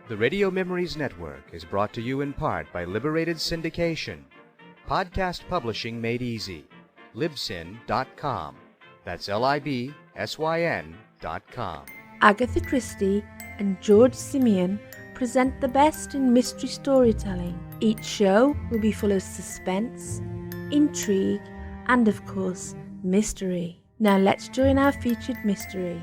The Radio Memories Network is brought to you in part by Liberated Syndication. Podcast publishing made easy. Libsyn.com. That's Libsyn.com. Agatha Christie and George Simeon present the best in mystery storytelling. Each show will be full of suspense, intrigue, and of course, mystery. Now let's join our featured mystery.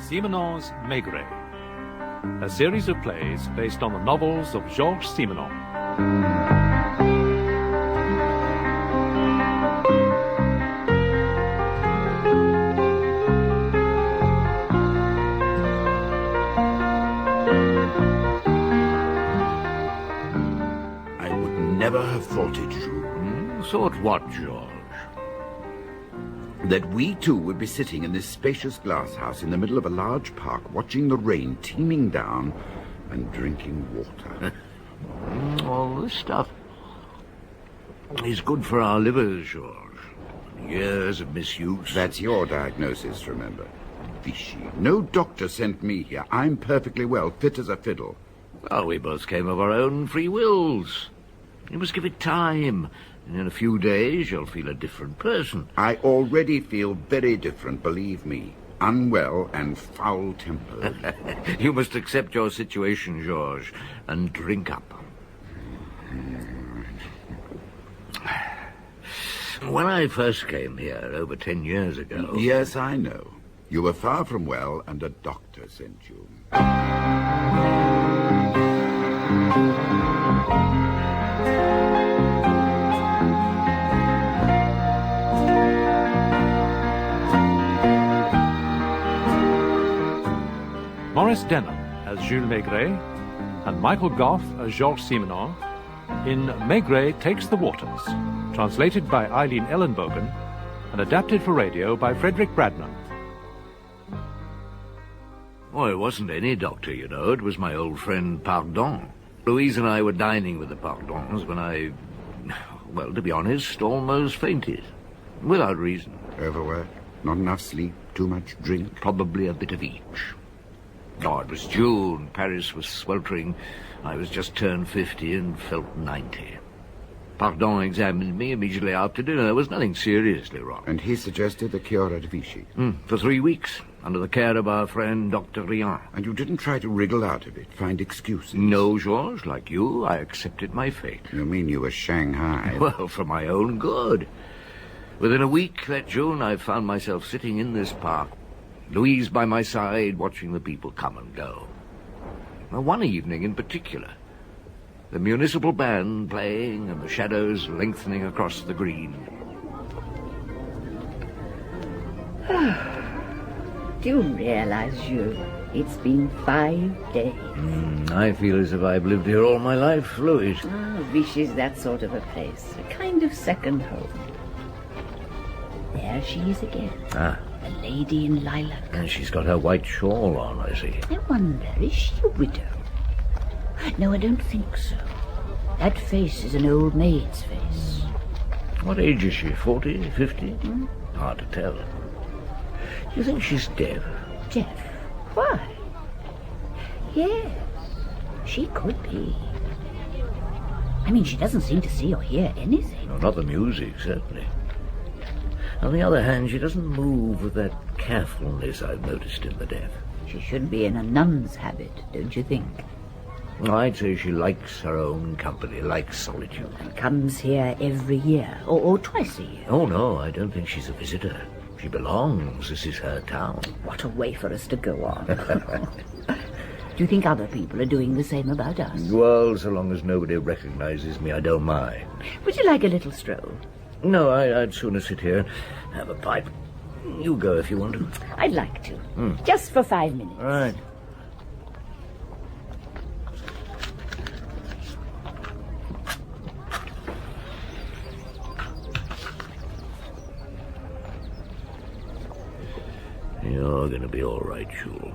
Simenon's Maigret, a series of plays based on the novels of Georges Simenon. I would never have thought it, Jules. Thought what, George? That we two would be sitting in this spacious glass house in the middle of a large park, watching the rain teeming down and drinking water. All this stuff is good for our livers, George. Years of misuse. That's your diagnosis, remember. Vichy. No doctor sent me here. I'm perfectly well, fit as a fiddle. Well, we both came of our own free wills. You must give it time. In a few days, you'll feel a different person. I already feel very different, believe me. Unwell and foul-tempered. You must accept your situation, George, and drink up. When I first came here over 10 years ago... Yes, I know. You were far from well, and a doctor sent you. Maurice Denham as Jules Maigret and Michael Gough as Georges Simenon in Maigret Takes the Waters, translated by Eileen Ellenbogen and adapted for radio by Frederick Bradman. Oh, it wasn't any doctor, you know. It was my old friend Pardon. Louise and I were dining with the Pardons when I, well, to be honest, almost fainted. Without reason. Overwork, not enough sleep, too much drink. Probably a bit of each. Oh, it was June. Paris was sweltering. I was just turned 50 and felt 90. Pardon examined me immediately after dinner. There was nothing seriously wrong. And he suggested the cure at Vichy. For 3 weeks, under the care of our friend Dr. Rian. And you didn't try to wriggle out of it, find excuses? No, Georges. Like you, I accepted my fate. You mean you were Shanghai? Well, for my own good. Within a week that June, I found myself sitting in this park, Louise by my side, watching the people come and go. Now, one evening in particular, the municipal band playing and the shadows lengthening across the green. Do you realize, Jules, it's been 5 days? I feel as if I've lived here all my life, Louise. Vichy's that sort of a place, a kind of second home. There she is again. A lady in lilac. And she's got her white shawl on, I see. I wonder, is she a widow? No, I don't think so. That face is an old maid's face. What age is she, 40, 50? Hard to tell. Do you think she's deaf? Deaf? Why? Yes, she could be. I mean, she doesn't seem to see or hear anything. No, not the music, certainly. On the other hand, she doesn't move with that carefulness I've noticed in the deaf. She should be in a nun's habit, don't you think? I'd say she likes her own company, likes solitude. And comes here every year, or twice a year. Oh, no, I don't think she's a visitor. She belongs. This is her town. What a way for us to go on. Do you think other people are doing the same about us? Well, so long as nobody recognizes me, I don't mind. Would you like a little stroll? No, I'd sooner sit here and have a pipe. You go if you want to. I'd like to. Just for 5 minutes. All right. You're going to be all right, Jules.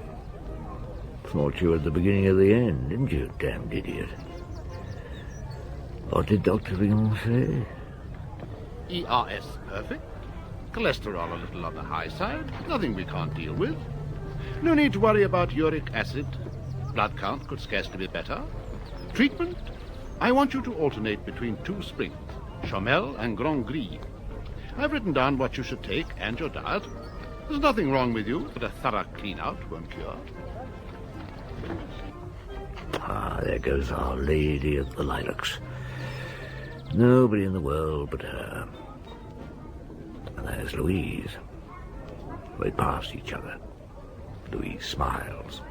Thought you were at the beginning of the end, didn't you, damned idiot? What did Dr. Villon say? ERS perfect. Cholesterol a little on the high side. Nothing we can't deal with. No need to worry about uric acid. Blood count could scarcely be better. Treatment? I want you to alternate between 2 springs, Chomel and Grand Gris. I've written down what you should take and your diet. There's nothing wrong with you, but a thorough clean-out won't cure. Ah, there goes Our Lady of the Lilacs. Nobody in the world but her. And there's Louise. They pass each other. Louise smiles.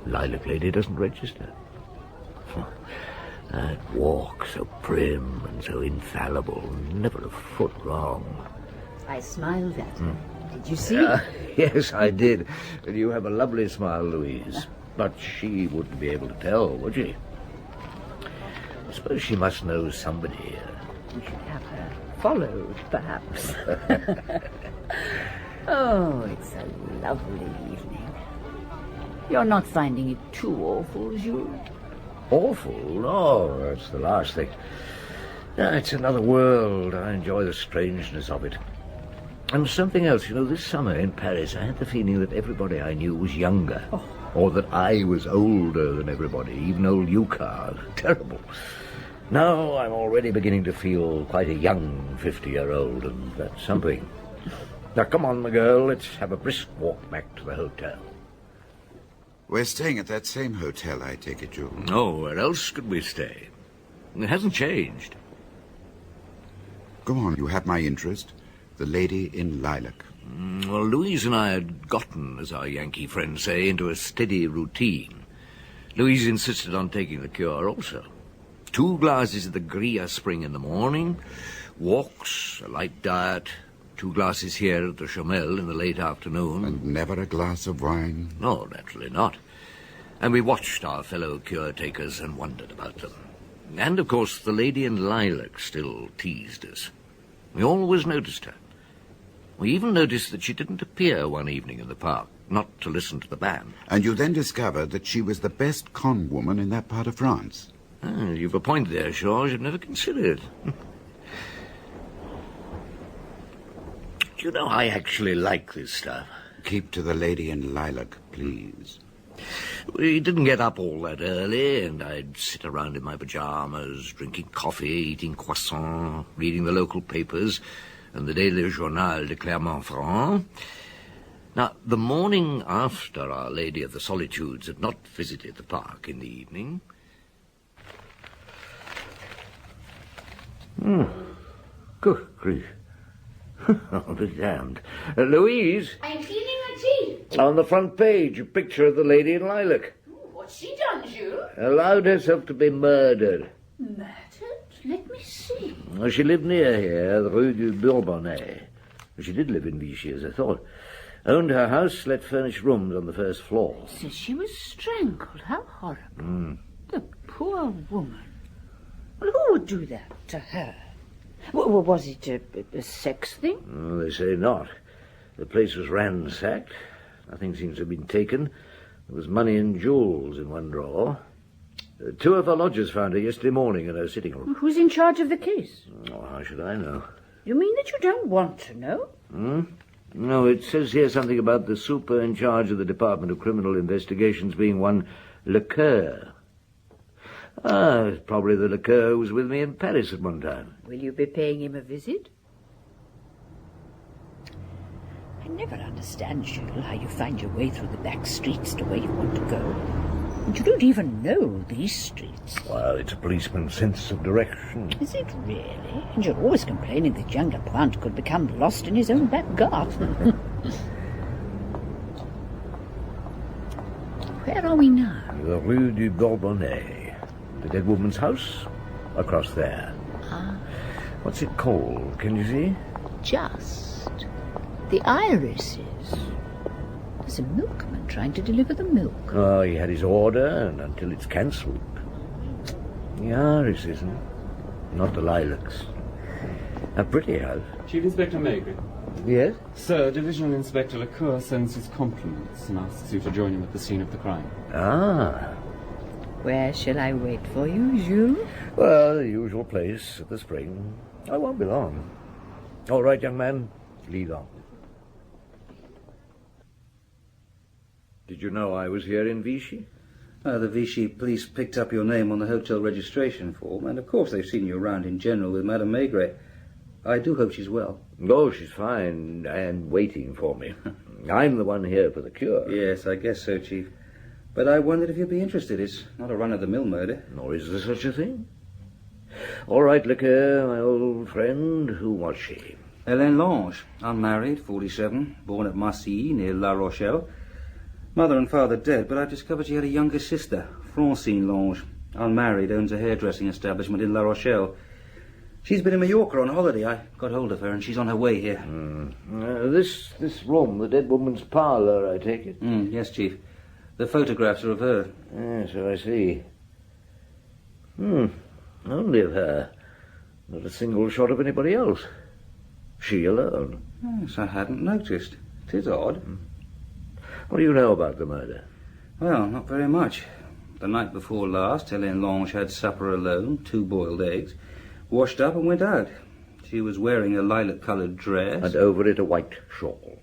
Lilac Lady doesn't register. That walk, so prim and so infallible, never a foot wrong. I smiled at her. Did you see? Yes, I did. You have a lovely smile, Louise. But she wouldn't be able to tell, would she? I suppose she must know somebody. We should have her followed, perhaps. Oh, it's a lovely evening. You're not finding it too awful, Jules? Awful? No, that's the last thing. It's another world. I enjoy the strangeness of it. And something else, this summer in Paris, I had the feeling that everybody I knew was younger. Oh. Or that I was older than everybody, even old Yucard. Terrible. Now I'm already beginning to feel quite a young 50-year-old, and that's something. Now, come on, my girl, let's have a brisk walk back to the hotel. We're staying at that same hotel, I take it, Jules. No, where else could we stay? It hasn't changed. Go on, you have my interest. The Lady in Lilac. Well, Louise and I had gotten, as our Yankee friends say, into a steady routine. Louise insisted on taking the cure also. 2 glasses of the Gris Spring in the morning, walks, a light diet, 2 glasses here at the Chomel in the late afternoon. And never a glass of wine? No, naturally not. And we watched our fellow cure-takers and wondered about them. And, of course, the Lady in Lilac still teased us. We always noticed her. We even noticed that she didn't appear one evening in the park, not to listen to the band. And you then discovered that she was the best con woman in that part of France. You've a point there, Georges. I've never considered. Do you know, I actually like this stuff. Keep to the Lady in Lilac, please. We didn't get up all that early, and I'd sit around in my pajamas, drinking coffee, eating croissants, reading the local papers, and the Daily Journal de Clermont-Ferrand. Now, the morning after Our Lady of the Solitudes had not visited the park in the evening... Good grief. I'll be damned. Louise? I'm cleaning my teeth. On the front page, a picture of the Lady in Lilac. What's she done, Jules? Allowed herself to be murdered. Murdered? Let me see. Well, she lived near here, the Rue du Bourbonnais. She did live in Vichy, as I thought. Owned her house, let furnished rooms on the first floor. Says she was strangled. How horrible. The poor woman. Well, who would do that to her? Was it a sex thing? Oh, they say not. The place was ransacked. Nothing seems to have been taken. There was money and jewels in one drawer. 2 of her lodgers found her yesterday morning in her sitting room. Who's in charge of the case? Oh, how should I know? You mean that you don't want to know? No, it says here something about the super in charge of the Department of Criminal Investigations being one Lecoeur. Probably the Lecoeur who was with me in Paris at one time. Will you be paying him a visit? I never understand, Jules, how you find your way through the back streets to where you want to go. And you don't even know these streets. Well, it's a policeman's sense of direction. Is it really? And you're always complaining that young Lapointe could become lost in his own back garden. Where are we now? The Rue du Bourbonnais. The dead woman's house? Across there. What's it called? Can you see? Just. The irises. There's a milkman trying to deliver the milk. Oh, he had his order, and until it's cancelled. The irises, not the lilacs. A pretty house. Chief Inspector Maigret. Yes? Sir, Divisional Inspector Lecour sends his compliments and asks you to join him at the scene of the crime. Ah. Where shall I wait for you, Jules? Well, the usual place at the spring. I won't be long. All right, young man, lead on. Did you know I was here in Vichy? The Vichy police picked up your name on the hotel registration form, and of course they've seen you around in general with Madame Maigret. I do hope she's well. Oh, she's fine, and waiting for me. I'm the one here for the cure. Yes, I guess so, Chief. But I wondered if you'd be interested. It's not a run-of-the-mill murder. Nor is there such a thing. All right, Lecour, my old friend, who was she? Hélène Lange, unmarried, 47, born at Marcilly, near La Rochelle. Mother and father dead, but I've discovered she had a younger sister, Francine Lange, unmarried, owns a hairdressing establishment in La Rochelle. She's been in Mallorca on holiday. I got hold of her, and she's on her way here. This room, the dead woman's parlour, I take it? Yes, Chief. The photographs are of her. Yes, so I see. Only of her. Not a single shot of anybody else. She alone. Yes, I hadn't noticed. 'Tis odd. What do you know about the murder? Well, not very much. The night before last, Hélène Lange had supper alone, 2 boiled eggs, washed up and went out. She was wearing a lilac-coloured dress. And over it a white shawl.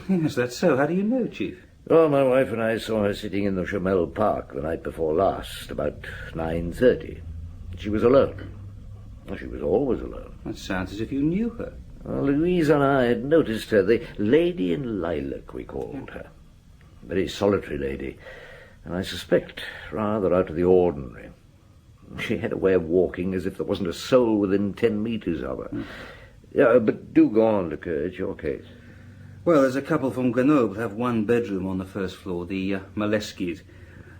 Yes, that's so. How do you know, Chief? Well, my wife and I saw her sitting in the Chamel Park the night before last, about 9:30. She was alone. Well, she was always alone. That sounds as if you knew her. Well, Louise and I had noticed her, the lady in lilac, we called her. Very solitary lady, and I suspect rather out of the ordinary. She had a way of walking as if there wasn't a soul within 10 metres of her. Yeah, but do go on, Lecour, it's your case. Well, there's a couple from Grenoble have 1 bedroom on the first floor, the Maleskis.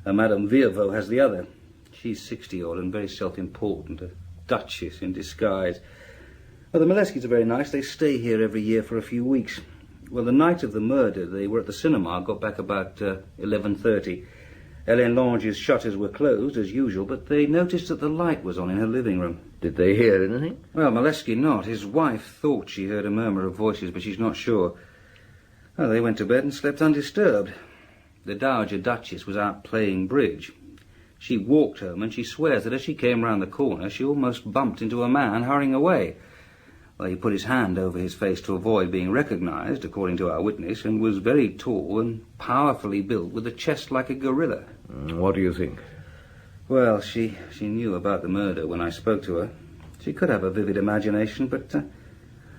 Madame Virvo has the other. She's 60-odd and very self-important, a duchess in disguise. Well, the Maleskis are very nice. They stay here every year for a few weeks. Well, the night of the murder, they were at the cinema, got back about 11:30. Hélène Lange's shutters were closed, as usual, but they noticed that the light was on in her living room. Did they hear anything? Well, Malesky not. His wife thought she heard a murmur of voices, but she's not sure. Well, they went to bed and slept undisturbed. The Dowager Duchess was out playing bridge. She walked home, and she swears that as she came round the corner, she almost bumped into a man hurrying away. Well, he put his hand over his face to avoid being recognised, according to our witness, and was very tall and powerfully built, with a chest like a gorilla. What do you think? Well, she knew about the murder when I spoke to her. She could have a vivid imagination, but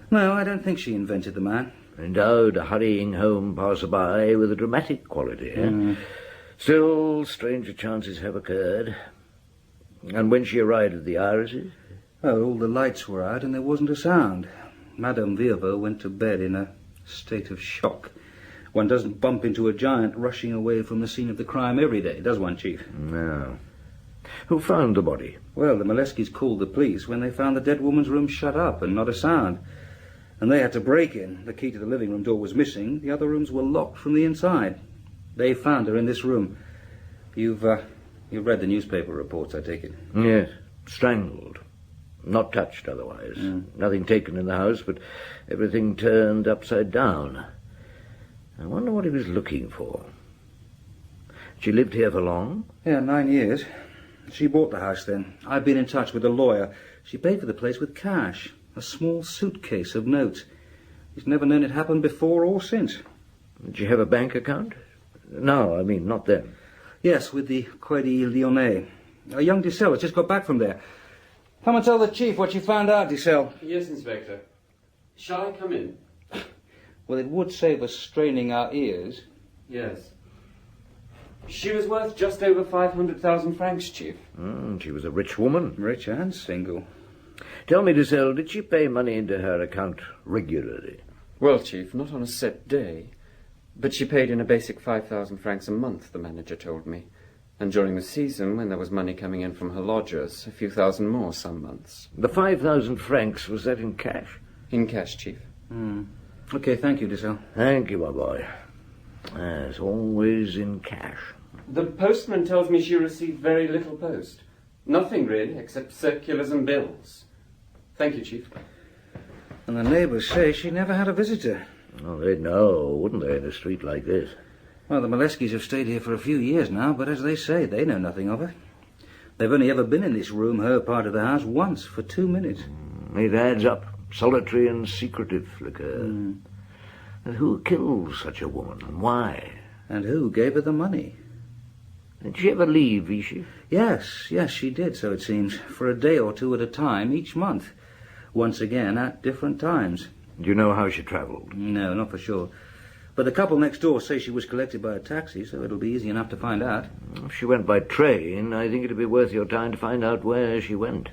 no, I don't think she invented the man. Endowed a hurrying home passer-by with a dramatic quality, eh? Still, stranger chances have occurred. And when she arrived at the Irises? Well, all the lights were out and there wasn't a sound. Madame Virvo went to bed in a state of shock. One doesn't bump into a giant rushing away from the scene of the crime every day, does one, Chief? No. Who found the body? Well, the Maleskis called the police when they found the dead woman's room shut up and not a sound. And they had to break in. The key to the living room door was missing. The other rooms were locked from the inside. They found her in this room. You've read the newspaper reports, I take it? Yes. Strangled. Not touched otherwise. Nothing taken in the house, but everything turned upside down. I wonder what he was looking for. She lived here for long? Yeah, 9 years. She bought the house then. I've been in touch with a lawyer. She paid for the place with cash. A small suitcase of notes. He's never known it happen before or since. Did she have a bank account? No, I mean, not then. Yes, with the Crédit Lyonnais. A young Dissel has just got back from there. Come and tell the chief what you found out, Dissel. Yes, Inspector. Shall I come in? Well, it would save us straining our ears. Yes. She was worth just over 500,000 francs, Chief. She was a rich woman. Rich and single. Tell me, Dissel, did she pay money into her account regularly? Well, Chief, not on a set day. But she paid in a basic 5,000 francs a month, the manager told me. And during the season, when there was money coming in from her lodgers, a few thousand more some months. The 5,000 francs, was that in cash? In cash, Chief. Okay, thank you, Dissel. Thank you, my boy. As always in cash. The postman tells me she received very little post. Nothing, really, except circulars and bills. Thank you, Chief. And the neighbours say she never had a visitor. Oh, they'd know, wouldn't they, in a street like this? Well, the Moleskis have stayed here for a few years now, but as they say, they know nothing of her. They've only ever been in this room, her part of the house, once, for 2 minutes. It adds up. Solitary and secretive flicker. And who killed such a woman, and why? And who gave her the money? Did she ever leave Vichy? Yes, she did, so it seems. For a day or two at a time, each month. Once again, at different times. Do you know how she travelled? No, not for sure. But the couple next door say she was collected by a taxi, so it'll be easy enough to find out. If she went by train, I think it'd be worth your time to find out where she went.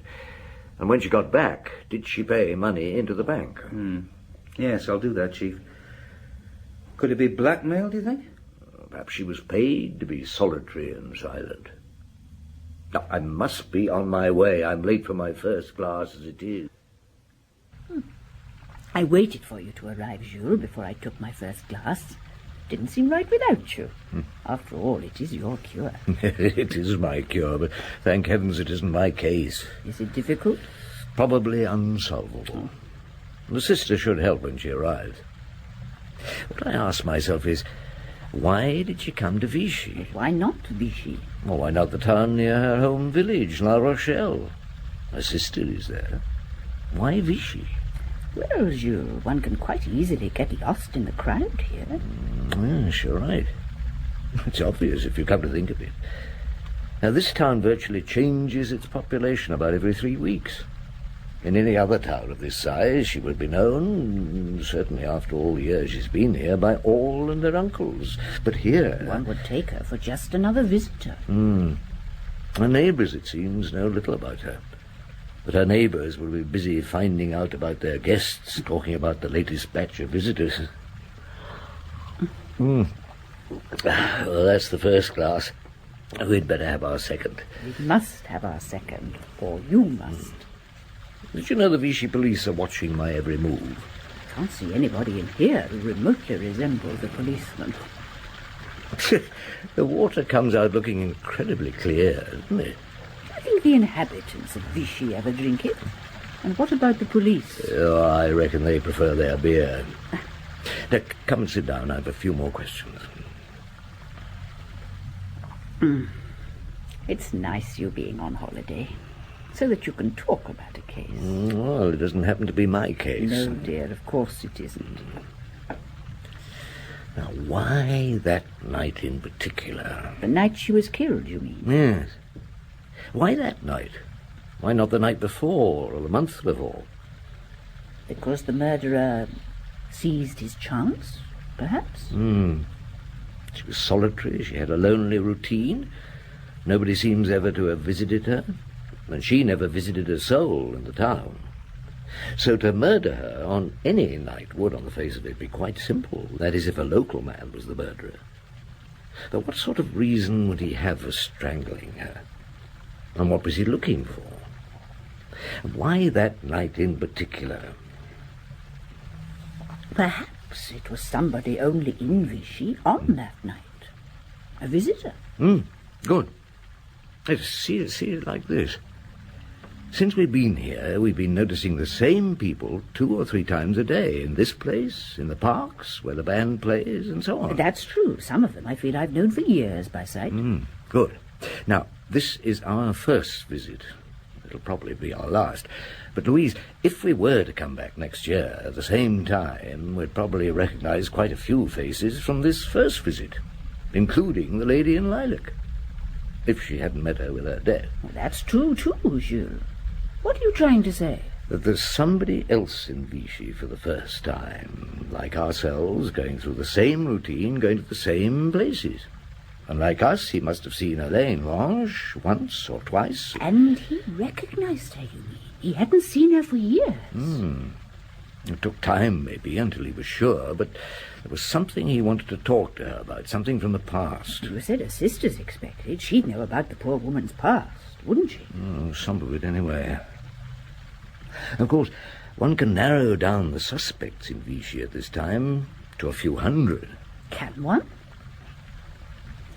And when she got back, did she pay money into the bank? Yes, I'll do that, Chief. Could it be blackmail, do you think? Perhaps she was paid to be solitary and silent. Now, I must be on my way. I'm late for my first class as it is. I waited for you to arrive, Jules, before I took my first class. Didn't seem right without you. After all, it is your cure. It is my cure, but thank heavens it isn't my case. Is it difficult? Probably unsolvable. The sister should help when she arrives. What I ask myself is, why did she come to Vichy? Why not Vichy? Well, why not the town near her home village, La Rochelle? Her sister is there. Why Vichy? Well, Jules, one can quite easily get lost in the crowd here. Yes, you're right. It's obvious if you come to think of it. Now, this town virtually changes its population about every 3 weeks. In any other town of this size, she would be known, certainly after all the years she's been here, by all and their uncles. But here... One would take her for just another visitor. Her neighbours, it seems, know little about her. But her neighbours will be busy finding out about their guests, talking about the latest batch of visitors. Well, that's the first class. We'd better have our second. We must have our second, or you must. Did you know the Vichy police are watching my every move? I can't see anybody in here who remotely resembles a policeman. The water comes out looking incredibly clear, doesn't it? I think the inhabitants of Vichy ever drink it. And what about the police? Oh, I reckon they prefer their beer. Now, come and sit down. I have a few more questions. It's nice you being on holiday, so that you can talk about a case. Well, it doesn't happen to be my case. No, dear, of course it isn't. Now, why that night in particular? The night she was killed, you mean? Yes. Why that night? Why not the night before or the month before? Because the murderer seized his chance, perhaps? She was solitary, she had a lonely routine. Nobody seems ever to have visited her, and she never visited a soul in the town. So to murder her on any night would, on the face of it, be quite simple. That is, if a local man was the murderer. But what sort of reason would he have for strangling her? And what was he looking for? Why that night in particular? Perhaps it was somebody only in Vichy on that night. A visitor. Good. Let's see it like this. Since we've been here, we've been noticing the same people 2 or 3 times a day, in this place, in the parks, where the band plays, and so on. That's true. Some of them I feel I've known for years by sight. Good. Now, this is our first visit. It'll probably be our last. But, Louise, if we were to come back next year at the same time, we'd probably recognize quite a few faces from this first visit, including the lady in lilac, if she hadn't met her with her death. Well, that's true, too, Jules. What are you trying to say? That there's somebody else in Vichy for the first time, like ourselves, going through the same routine, going to the same places. And like us, he must have seen Helene Lange once or twice. And he recognized her, you mean? He hadn't seen her for years. It took time, maybe, until he was sure, but there was something he wanted to talk to her about, something from the past. You said her sisters expected. She'd know about the poor woman's past, wouldn't she? Some of it, anyway. Of course, one can narrow down the suspects in Vichy at this time to a few hundred. Can one?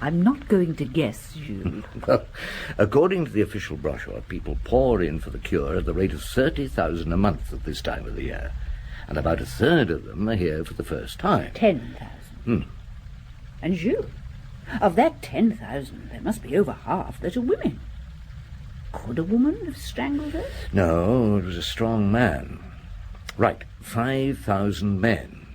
I'm not going to guess, Jules. Well, according to the official brochure, people pour in for the cure at the rate of 30,000 a month at this time of the year. and about a third of them are here for the first time. 10,000. And Jules, of that 10,000, there must be over half that are women. Could a woman have strangled her? No, it was a strong man. Right, 5,000 men.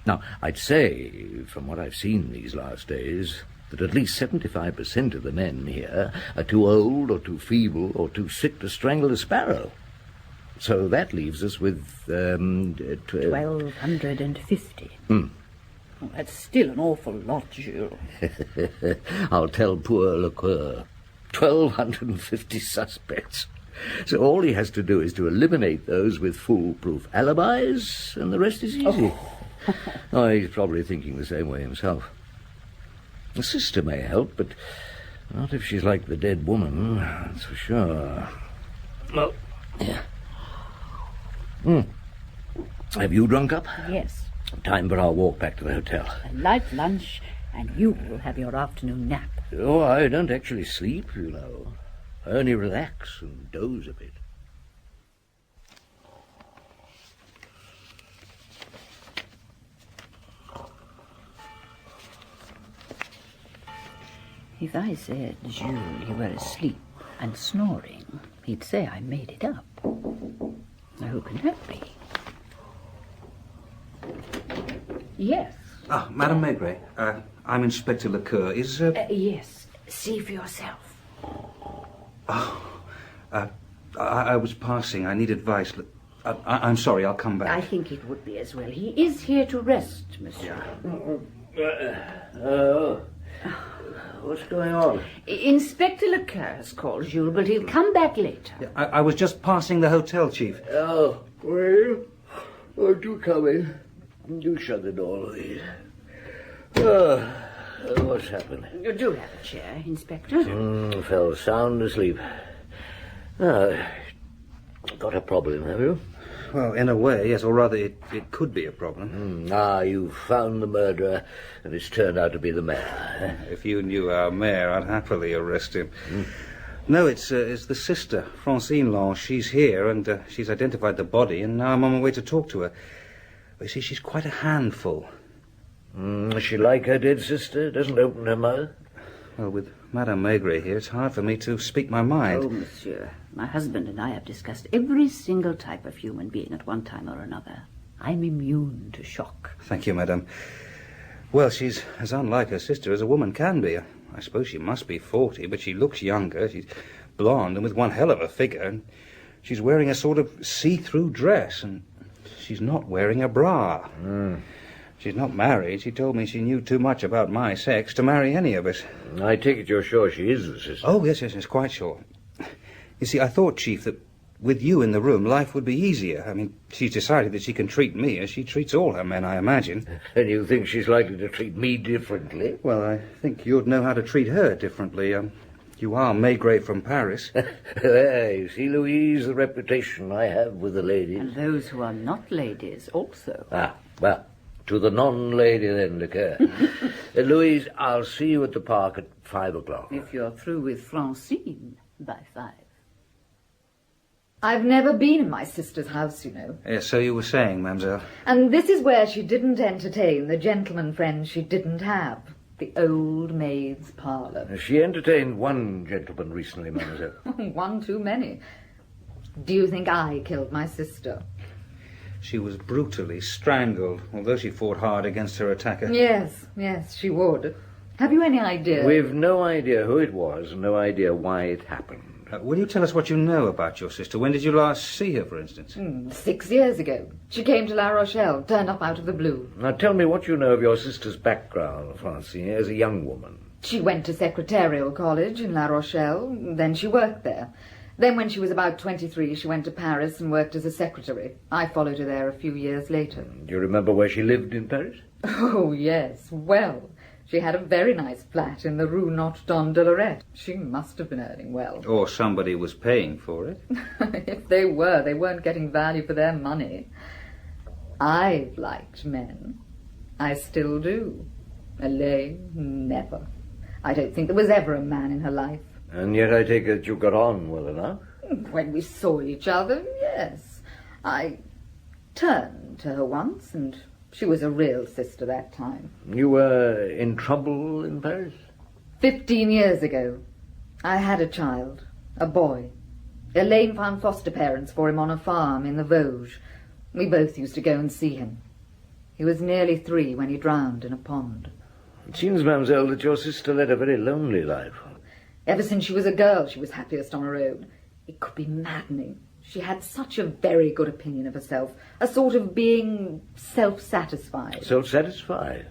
Now, I'd say, from what I've seen these last days, that at least 75% of the men here are too old or too feeble or too sick to strangle a sparrow. So that leaves us with 1,250. Well, that's still an awful lot, Jules. I'll tell poor Lecoeur. 1,250 suspects. So all he has to do is to eliminate those with foolproof alibis, and the rest is easy. Oh, he's probably thinking the same way himself. The sister may help, but not if she's like the dead woman, that's for sure. Well, yeah. Have you drunk up? Yes. Time for our walk back to the hotel. A light lunch, and you will have your afternoon nap. Oh, I don't actually sleep, you know. I only relax and doze a bit. If I said, Jules, you were asleep and snoring, he'd say I made it up. Now, who can that be? Yes. Ah, Madame Maigret, I'm Inspector Lecoeur. Is, Yes. See for yourself. I was passing. I need advice. I'm sorry, I'll come back. I think it would be as well. He is here to rest, monsieur. What's going on? Inspector Lecoeur has called Jules, but he'll come back later. Yeah, I was just passing the hotel, Chief. Oh, well, do come in. Do shut the door, Louise. What's happened? You do have a chair, Inspector. Fell sound asleep. Got a problem, have you? Well, in a way, yes, or rather, it could be a problem. You found the murderer, and it's turned out to be the mayor. If you knew our mayor, I'd happily arrest him. No, it's the sister, Francine Lange. She's here, and she's identified the body, and now I'm on my way to talk to her. You see, she's quite a handful. Does she like her dead sister? Doesn't open her mouth? Well, with Madame Maigret here, it's hard for me to speak my mind. Oh, monsieur, my husband and I have discussed every single type of human being at one time or another. I'm immune to shock. Thank you, madame. Well, she's as unlike her sister as a woman can be. I suppose she must be 40, but she looks younger. She's blonde and with one hell of a figure. And she's wearing a sort of see-through dress, and she's not wearing a bra. She's not married. She told me she knew too much about my sex to marry any of us. I take it you're sure she is the sister. Oh, yes, quite sure. You see, I thought, Chief, that with you in the room, life would be easier. I mean, she's decided that she can treat me as she treats all her men, I imagine. And you think she's likely to treat me differently? Well, I think you'd know how to treat her differently. You are Maigret from Paris. There, you see, Louise, the reputation I have with the ladies. And those who are not ladies also. Well, to the non-lady then, Lecoeur. Louise, I'll see you at the park at 5 o'clock. If you're through with Francine by 5. I've never been in my sister's house, you know. Yes, so you were saying, mademoiselle. And this is where she didn't entertain the gentleman friends she didn't have. The old maid's parlour. She entertained one gentleman recently, mademoiselle. One too many. Do you think I killed my sister? She was brutally strangled, although she fought hard against her attacker. Yes, she would. Have you any idea? We've no idea who it was, no idea why it happened. Will you tell us what you know about your sister? When did you last see her, for instance? 6 years ago. She came to La Rochelle, turned up out of the blue. Now tell me what you know of your sister's background, Francine, as a young woman. She went to secretarial college in La Rochelle, then she worked there. Then when she was about 23, she went to Paris and worked as a secretary. I followed her there a few years later. Do you remember where she lived in Paris? Oh, yes, well. She had a very nice flat in the Rue Notre-Dame de Lorette. She must have been earning well. Or somebody was paying for it. If they were, they weren't getting value for their money. I've liked men. I still do. Elaine, never. I don't think there was ever a man in her life. And yet I take it you got on well enough? When we saw each other, yes. I turned to her once, and she was a real sister that time. You were in trouble in Paris? 15 years ago. I had a child, a boy. Elaine found foster parents for him on a farm in the Vosges. We both used to go and see him. He was nearly 3 when he drowned in a pond. It seems, mademoiselle, that your sister led a very lonely life. Ever since she was a girl, she was happiest on her own. It could be maddening. She had such a very good opinion of herself, a sort of being self-satisfied. Self-satisfied?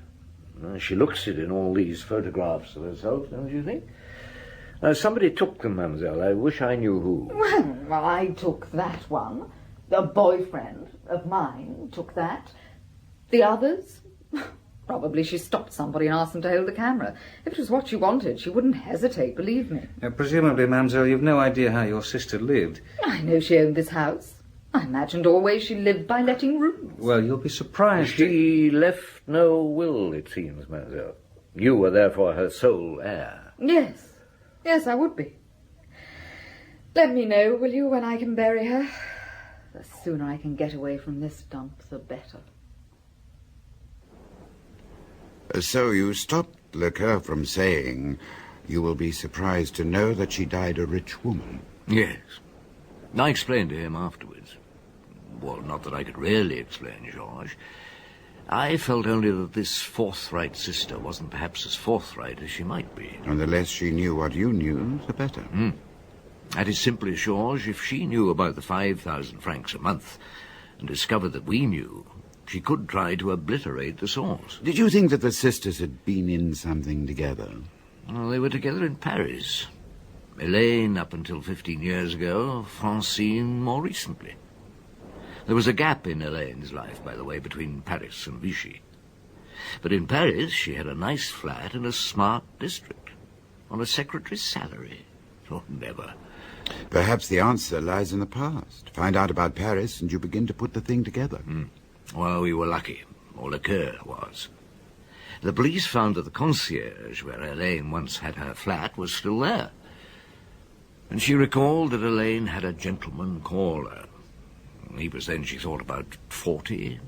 She looks it in all these photographs of herself, don't you think? Somebody took them, mademoiselle. I wish I knew who. Well, I took that one. A boyfriend of mine took that. The others? Probably she stopped somebody and asked them to hold the camera. If it was what she wanted, she wouldn't hesitate, believe me. Presumably, mademoiselle, you've no idea how your sister lived. I know she owned this house. I imagined always she lived by letting rooms. Well, you'll be surprised. She left no will, it seems, mademoiselle. You were therefore her sole heir. Yes. Yes, I would be. Let me know, will you, when I can bury her? The sooner I can get away from this dump, the better. So you stopped Lecoeur from saying you will be surprised to know that she died a rich woman. Yes. I explained to him afterwards. Well, not that I could really explain, Georges. I felt only that this forthright sister wasn't perhaps as forthright as she might be. And the less she knew what you knew, the better. That is simply, Georges, if she knew about the 5,000 francs a month and discovered that we knew, she could try to obliterate the source. Did you think that the sisters had been in something together? Well, they were together in Paris. Elaine up until 15 years ago, Francine more recently. There was a gap in Elaine's life, by the way, between Paris and Vichy. But in Paris she had a nice flat in a smart district, on a secretary's salary. Oh, never. Perhaps the answer lies in the past. Find out about Paris and you begin to put the thing together. Well, we were lucky, or Lecoeur was. The police found that the concierge where Elaine once had her flat was still there. And she recalled that Elaine had a gentleman call her. He was then, she thought, about 40,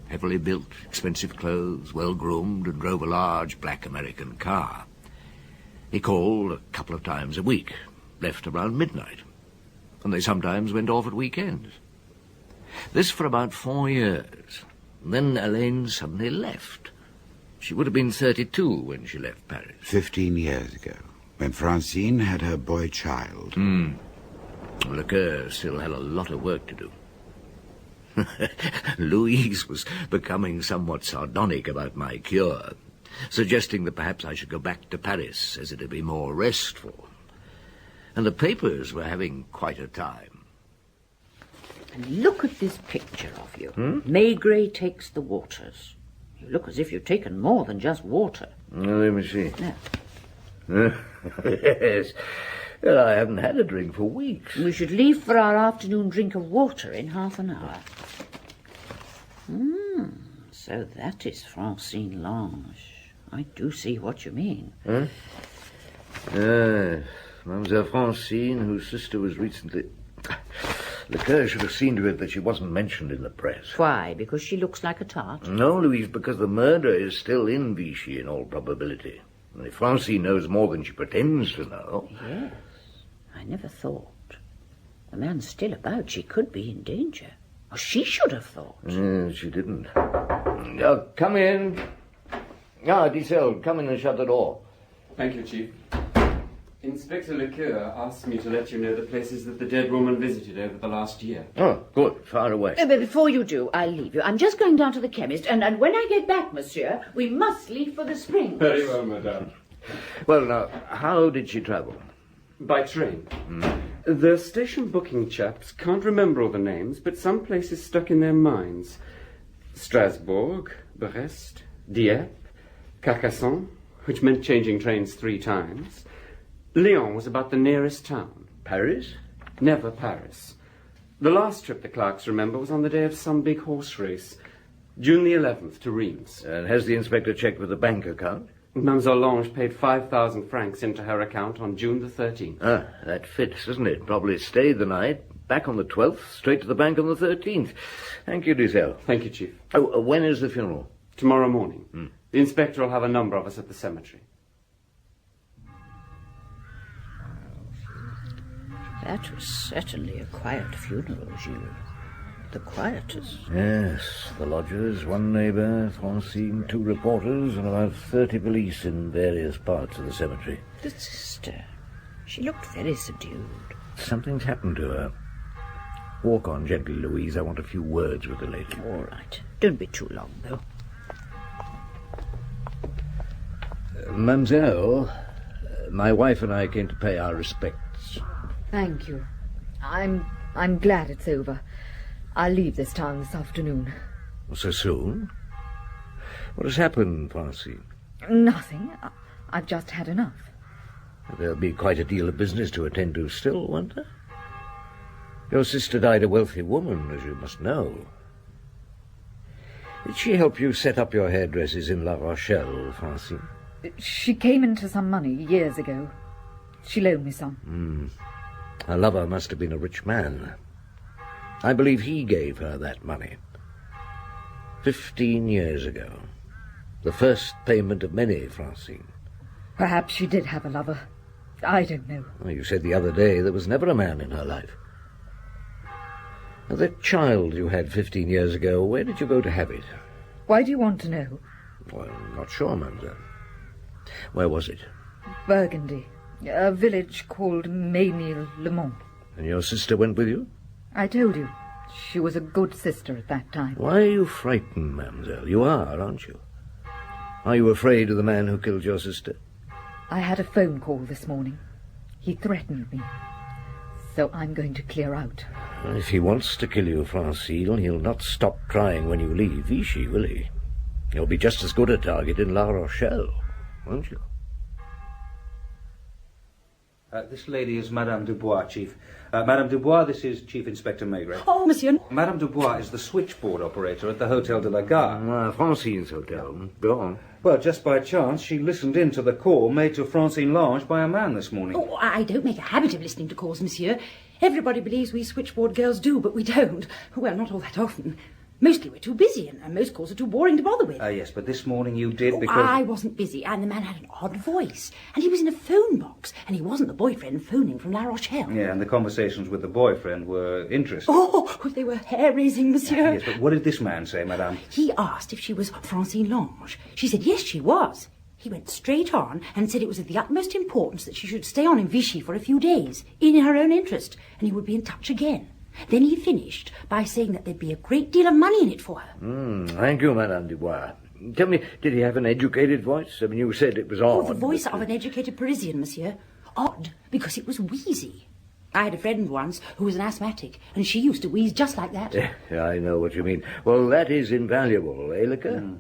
heavily built, expensive clothes, well-groomed, and drove a large black American car. He called a couple of times a week, left around midnight, and they sometimes went off at weekends. This for about 4 years. Then Elaine suddenly left. She would have been 32 when she left Paris. 15 years ago, when Francine had her boy child. Lecoeur still had a lot of work to do. Louise was becoming somewhat sardonic about my cure, suggesting that perhaps I should go back to Paris, as it'd be more restful. And the papers were having quite a time. And look at this picture of you. Maigret takes the waters. You look as if you've taken more than just water. Let me see. Yeah. Yes. Well, I haven't had a drink for weeks. We should leave for our afternoon drink of water in half an hour. So that is Francine Lange. I do see what you mean. Mademoiselle Francine, whose sister was recently... Lecoeur should have seen to it that she wasn't mentioned in the press. Why? Because she looks like a tart? No, Louise, because the murder is still in Vichy in all probability. And if Francine knows more than she pretends to know... Yes. I never thought. The man's still about. She could be in danger. Or she should have thought. She didn't. Come in. Dissel, come in and shut the door. Thank you, Chief. Inspector Lecoeur asked me to let you know the places that the dead woman visited over the last year. Oh, good. Far away. But before you do, I'll leave you. I'm just going down to the chemist, and when I get back, monsieur, we must leave for the Springs. Very well, madame. Well, now, how did she travel? By train. The station booking chaps can't remember all the names, but some places stuck in their minds. Strasbourg, Brest, Dieppe, Carcassonne, which meant changing trains 3 times. Lyon was about the nearest town. Paris? Never Paris. The last trip the clerks remember was on the day of some big horse race. June the 11th to Reims. And has the inspector checked with the bank account? Mademoiselle Lange paid 5,000 francs into her account on June the 13th. That fits, doesn't it? Probably stayed the night, back on the 12th, straight to the bank on the 13th. Thank you, Diesel. Thank you, Chief. Oh, when is the funeral? Tomorrow morning. The inspector will have a number of us at the cemetery. That was certainly a quiet funeral, Jules. The quietest. Yes, the lodgers, one neighbour, Francine, 2 reporters, and about 30 police in various parts of the cemetery. The sister. She looked very subdued. Something's happened to her. Walk on gently, Louise. I want a few words with the lady. All right. Don't be too long, though. Mademoiselle, my wife and I came to pay our respects. Thank you. I'm glad it's over. I'll leave this town this afternoon. So soon? What has happened, Francine? Nothing. I've just had enough. There'll be quite a deal of business to attend to still, won't there? Your sister died a wealthy woman, as you must know. Did she help you set up your hairdressers in La Rochelle, Francine? She came into some money years ago. She loaned me some. Her lover must have been a rich man. I believe he gave her that money. 15 years ago. The first payment of many, Francine. Perhaps she did have a lover. I don't know. Well, you said the other day there was never a man in her life. Now, that child you had 15 years ago, where did you go to have it? Why do you want to know? Well, I'm not sure, mademoiselle. Where was it? Burgundy. A village called Ménil-le-Mont. And your sister went with you? I told you. She was a good sister at that time. Why are you frightened, mademoiselle? You are, aren't you? Are you afraid of the man who killed your sister? I had a phone call this morning. He threatened me. So I'm going to clear out. If he wants to kill you, Francine, he'll not stop trying when you leave Vichy, will he? You'll be just as good a target in La Rochelle, won't you? This lady is Madame Dubois, Chief. Madame Dubois, this is Chief Inspector Maigret. Oh, monsieur. Madame Dubois is the switchboard operator at the Hotel de la Gare. Francine's hotel. Go on. Well, just by chance, she listened in to the call made to Francine Lange by a man this morning. Oh, I don't make a habit of listening to calls, monsieur. Everybody believes we switchboard girls do, but we don't. Well, not all that often. Mostly we're too busy, and most calls are too boring to bother with. Yes, but this morning you did because... I wasn't busy, and the man had an odd voice. And he was in a phone box, and he wasn't the boyfriend phoning from La Rochelle. Yeah, and the conversations with the boyfriend were interesting. Oh, they were hair-raising, monsieur. Yes, but what did this man say, madame? He asked if she was Francine Lange. She said yes, she was. He went straight on and said it was of the utmost importance that she should stay on in Vichy for a few days, in her own interest, and he would be in touch again. Then he finished by saying that there'd be a great deal of money in it for her. Thank you, Madame Dubois. Tell me, did he have an educated voice? I mean, you said it was odd. Oh, the voice of an educated Parisian, monsieur. Odd, because it was wheezy. I had a friend once who was an asthmatic, and she used to wheeze just like that. Yeah, I know what you mean. Well, that is invaluable, eh, Liquor?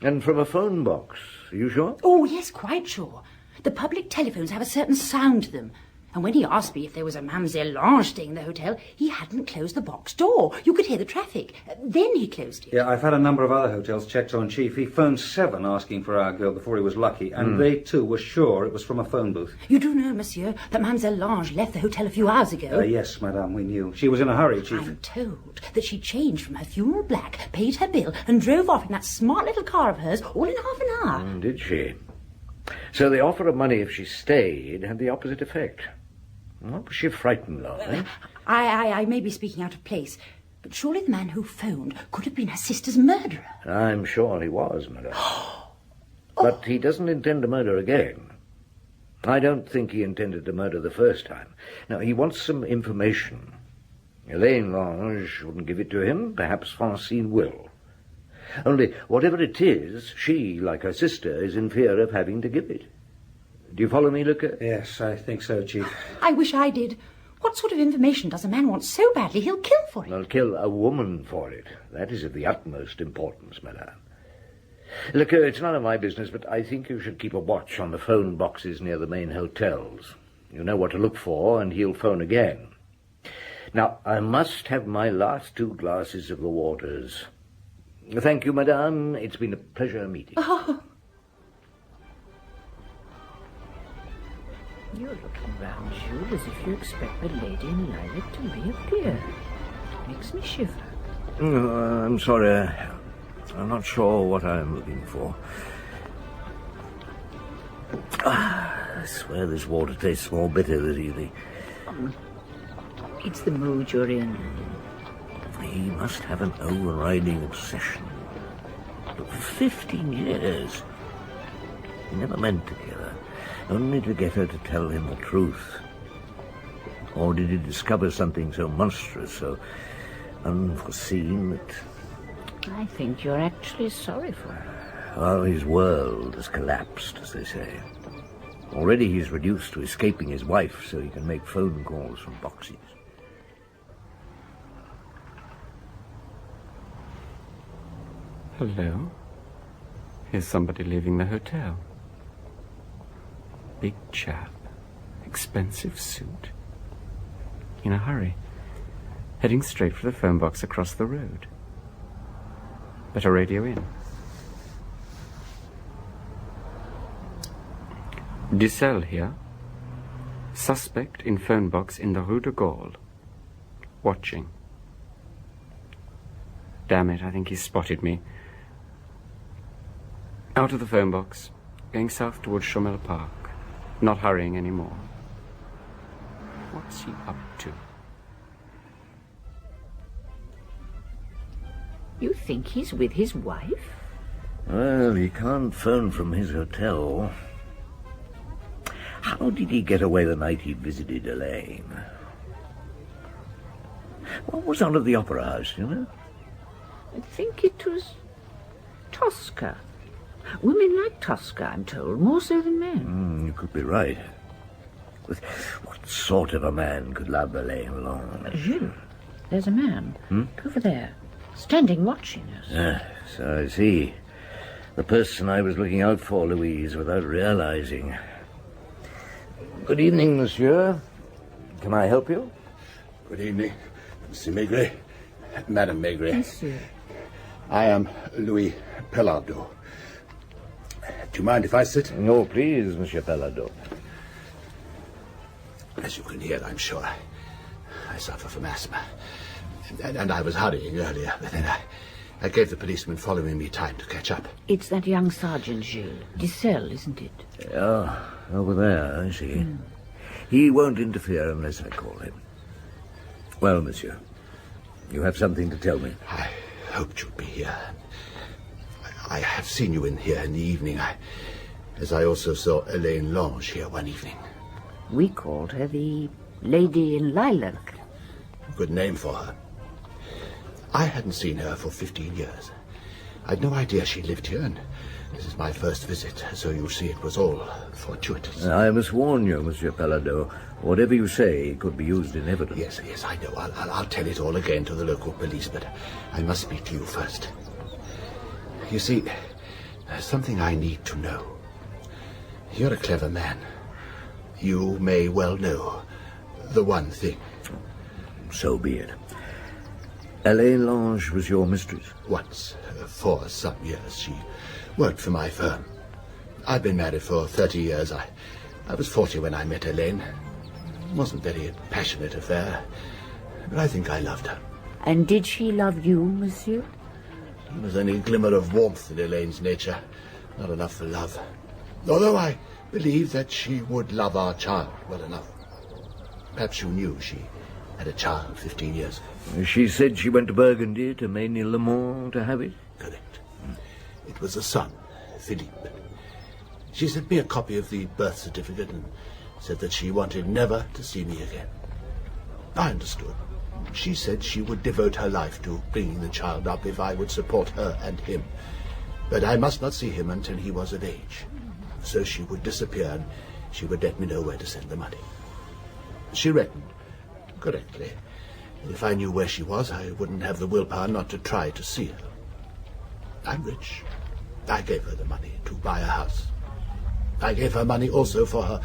And from a phone box, are you sure? Oh, yes, quite sure. The public telephones have a certain sound to them. And when he asked me if there was a Mademoiselle Lange staying in the hotel, he hadn't closed the box door. You could hear the traffic. Then he closed it. Yeah, I've had a number of other hotels checked on, Chief. He phoned 7 asking for our girl before he was lucky, and they, too, were sure it was from a phone booth. You do know, monsieur, that Mademoiselle Lange left the hotel a few hours ago? Yes, madame, we knew. She was in a hurry, Chief. I'm told that she changed from her funeral black, paid her bill, and drove off in that smart little car of hers all in half an hour. Did she? So the offer of money if she stayed had the opposite effect. What was she frightened of, eh? I may be speaking out of place, but surely the man who phoned could have been her sister's murderer. I'm sure he was, madame. But he doesn't intend to murder again. I don't think he intended to murder the first time. Now, he wants some information. Elaine Lange wouldn't give it to him. Perhaps Francine will. Only, whatever it is, she, like her sister, is in fear of having to give it. Do you follow me, Luca? Yes, I think so, Chief. I wish I did. What sort of information does a man want so badly he'll kill for it? He'll kill a woman for it. That is of the utmost importance, madame. Luca, it's none of my business, but I think you should keep a watch on the phone boxes near the main hotels. You know what to look for, and he'll phone again. Now, I must have my last 2 glasses of the waters. Thank you, madame. It's been a pleasure meeting. Oh. You're looking round, Jules, as if you expect the lady in lilac to reappear. Makes me shiver. I'm sorry. I'm not sure what I'm looking for. I swear this water tastes more bitter this evening. It's the mood you're in. He must have an overriding obsession. For 15 years. He never meant to kill her, only to get her to tell him the truth. Or did he discover something so monstrous, so unforeseen that... I think you're actually sorry for her. Well, his world has collapsed, as they say. Already he's reduced to escaping his wife so he can make phone calls from boxes. Hello? Here's somebody leaving the hotel. Big chap. Expensive suit. In a hurry. Heading straight for the phone box across the road. Better radio in. Dussel here. Suspect in phone box in the Rue de Gaulle. Watching. Damn it, I think he's spotted me. Out of the phone box, going south towards Chomel Park. Not hurrying anymore. What's he up to? You think he's with his wife? Well, he can't phone from his hotel. How did he get away the night he visited Elaine? What was on at the Opera House, you know? I think it was Tosca. Women like Tosca, I'm told, more so than men. You could be right. But what sort of a man could love Elaine Lange? Jules, there's a man over there, standing watching us. So I see. The person I was looking out for, Louise, without realizing. Good evening, monsieur. Can I help you? Good evening, Monsieur Maigret. Madame Maigret. Monsieur. I am Louis Pellardeau. Do you mind if I sit? No, please, Monsieur Pellardeau. As you can hear, I'm sure, I suffer from asthma. And I was hurrying earlier, but then I gave the policeman following me time to catch up. It's that young sergeant, Jules. Dussel, isn't it? Oh, over there, I see. He won't interfere unless I call him. Well, monsieur, you have something to tell me. I hoped you'd be here. I have seen you in here in the evening, as I also saw Elaine Lange here one evening. We called her the Lady in Lilac. Good name for her. I hadn't seen her for 15 years. I'd no idea she lived here, and this is my first visit, so you see it was all fortuitous. I must warn you, Monsieur Pellardeau, whatever you say could be used in evidence. Yes, I know. I'll tell it all again to the local police, but I must speak to you first. You see, there's something I need to know. You're a clever man. You may well know the one thing. So be it. Elaine Lange was your mistress? Once, for some years. She worked for my firm. I've been married for 30 years. I was 40 when I met Elaine. It wasn't a very passionate affair, but I think I loved her. And did she love you, monsieur? There was only a glimmer of warmth in Elaine's nature, not enough for love. Although I believe that she would love our child well enough. Perhaps you knew she had a child 15 years ago. She said she went to Burgundy to Ménilmontant to have it? Correct. It was a son, Philippe. She sent me a copy of the birth certificate and said that she wanted never to see me again. I understood. She said she would devote her life to bringing the child up if I would support her and him. But I must not see him until he was of age. So she would disappear and she would let me know where to send the money. She reckoned correctly. If I knew where she was, I wouldn't have the willpower not to try to see her. I'm rich. I gave her the money to buy a house. I gave her money also for her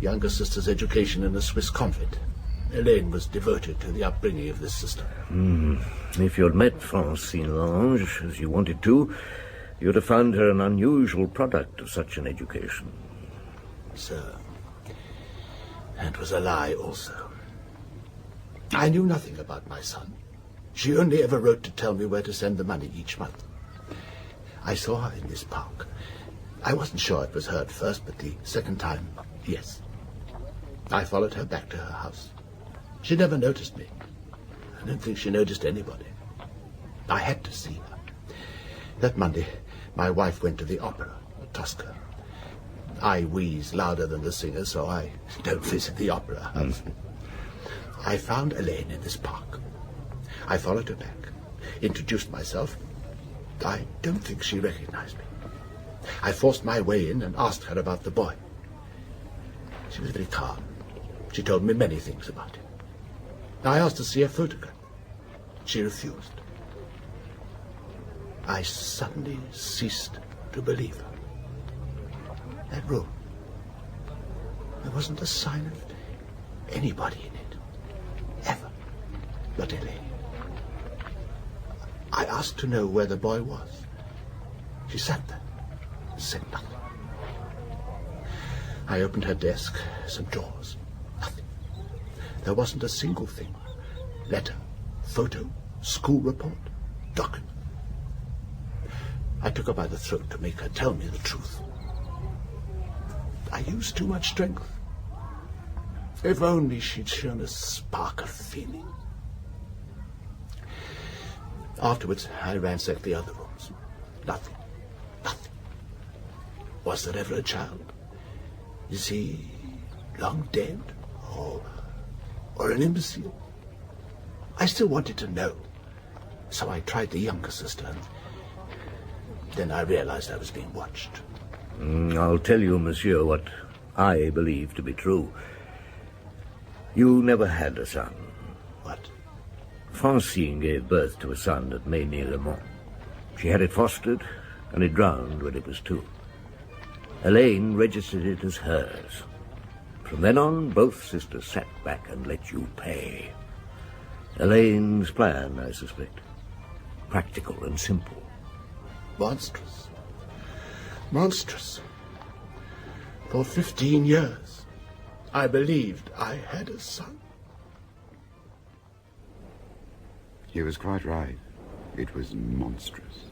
younger sister's education in a Swiss convent. Elaine was devoted to the upbringing of this sister. If you'd met Francine Lange, as you wanted to, you'd have found her an unusual product of such an education. Sir, And was a lie also. I knew nothing about my son. She only ever wrote to tell me where to send the money each month. I saw her in this park. I wasn't sure it was her at first, but the second time, yes. I followed her back to her house. She never noticed me. I don't think she noticed anybody. I had to see her. That Monday, my wife went to the opera, Tosca. I wheeze louder than the singer, so I don't visit the opera house. I found Elaine in this park. I followed her back, introduced myself. I don't think she recognized me. I forced my way in and asked her about the boy. She was very calm. She told me many things about him. I asked to see a photograph. She refused. I suddenly ceased to believe her. That room, there wasn't a sign of anybody in it, ever, but Elaine. I asked to know where the boy was. She sat there, said nothing. I opened her desk, some drawers, nothing. There wasn't a single thing. Letter, photo, school report, document. I took her by the throat to make her tell me the truth. I used too much strength. If only she'd shown a spark of feeling. Afterwards, I ransacked the other rooms. Nothing. Nothing. Was there ever a child? Is he long dead? Or an imbecile? I still wanted to know. So I tried the younger sister, and then I realized I was being watched. I'll tell you, monsieur, what I believe to be true. You never had a son. What? Francine gave birth to a son at Meunier-le-Mont. She had it fostered, and it drowned when it was 2. Elaine registered it as hers. From then on, both sisters sat back and let you pay. Elaine's plan, I suspect. Practical and simple. Monstrous. Monstrous. For 15 years, I believed I had a son. He was quite right. It was monstrous.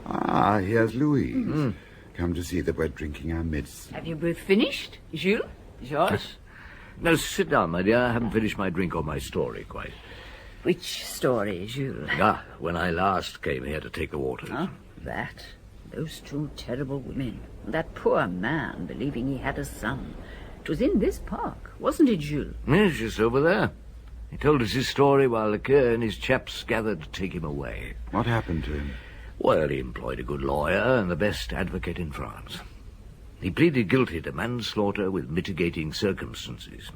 Ah, here's Louise. Come to see that we're drinking our medicine. Have you both finished? Jules? Georges? No, sit down, my dear. I haven't finished my drink or my story quite. Which story, Jules? When I last came here to take the waters. Oh, that. Those 2 terrible women. That poor man believing he had a son. It was in this park, wasn't it, Jules? Yes, just over there. He told us his story while Lecoeur and his chaps gathered to take him away. What happened to him? Well, he employed a good lawyer and the best advocate in France. He pleaded guilty to manslaughter with mitigating circumstances.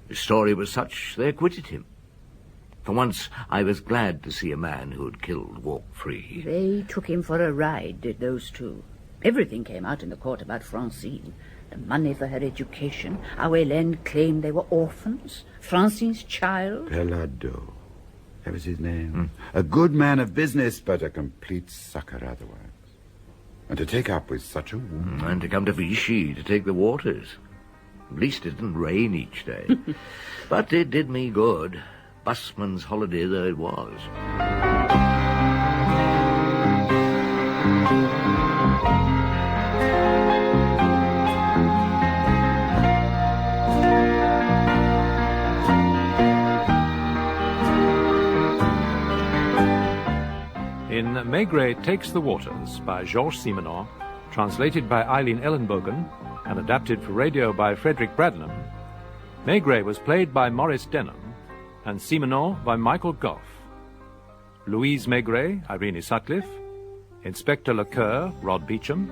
His story was such they acquitted him. For once, I was glad to see a man who had killed walk free. They took him for a ride, did those 2. Everything came out in the court about Francine. The money for her education, how Hélène claimed they were orphans, Francine's child. Pelado. That was his name. A good man of business, but a complete sucker otherwise. And to take up with such a woman. And to come to Vichy to take the waters. At least it didn't rain each day. But it did me good. Busman's holiday though it was. In Maigret Takes the Waters by Georges Simenon, translated by Eileen Ellenbogen and adapted for radio by Frederick Bradnam, Maigret was played by Maurice Denham and Simenon by Michael Goff. Louise Maigret, Irene Sutcliffe, Inspector Lecoeur, Rod Beecham,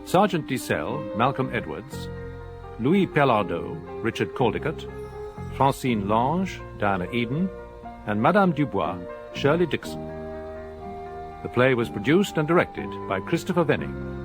Sergeant Dissel, Malcolm Edwards, Louis Pellardeau, Richard Caldicott, Francine Lange, Diana Eden, and Madame Dubois, Shirley Dixon. The play was produced and directed by Christopher Venning.